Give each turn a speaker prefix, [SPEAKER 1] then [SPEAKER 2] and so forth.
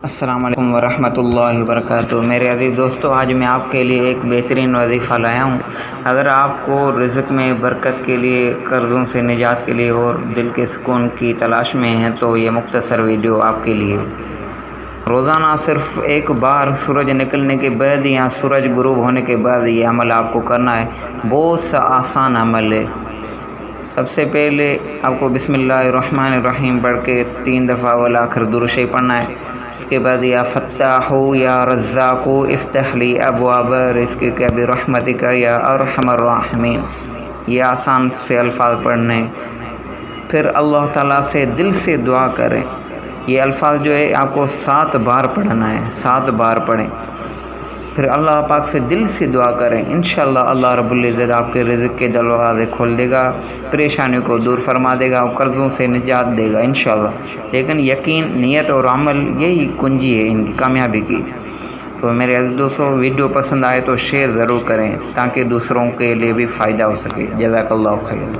[SPEAKER 1] السلام علیکم ورحمۃ اللہ وبرکاتہ۔ میرے عزیز دوستو، آج میں آپ کے لیے ایک بہترین وظیفہ لایا ہوں۔ اگر آپ کو رزق میں برکت کے لیے، قرضوں سے نجات کے لیے اور دل کے سکون کی تلاش میں ہیں تو یہ مختصر ویڈیو آپ کے لیے۔ روزانہ صرف ایک بار سورج نکلنے کے بعد یا سورج غروب ہونے کے بعد یہ عمل آپ کو کرنا ہے۔ بہت سا آسان عمل ہے۔ سب سے پہلے آپ کو بسم اللہ الرحمن الرحیم پڑھ کے 3 دفعہ والآخر درود شریف پڑھنا ہے۔ اس کے بعد یا فتاح یا رزاق افتح لی ابواب رزقک برحمتک یا ارحم الراحمین، یہ آسان سے الفاظ پڑھنے۔ پھر اللہ تعالیٰ سے دل سے دعا کریں۔ یہ الفاظ جو ہے آپ کو 7 بار پڑھنا ہے، 7 بار پڑھیں۔ پھر اللہ پاک سے دل سے دعا کریں، انشاءاللہ اللہ رب العزت آپ کے رزق کے دروازے کھول دے گا، پریشانیوں کو دور فرما دے گا اور قرضوں سے نجات دے گا انشاءاللہ۔ لیکن یقین، نیت اور عمل یہی کنجی ہے ان کی کامیابی کی۔ تو میرے عزیز دوستو، ویڈیو پسند آئے تو شیئر ضرور کریں تاکہ دوسروں کے لیے بھی فائدہ ہو سکے۔ جزاک اللہ خیر۔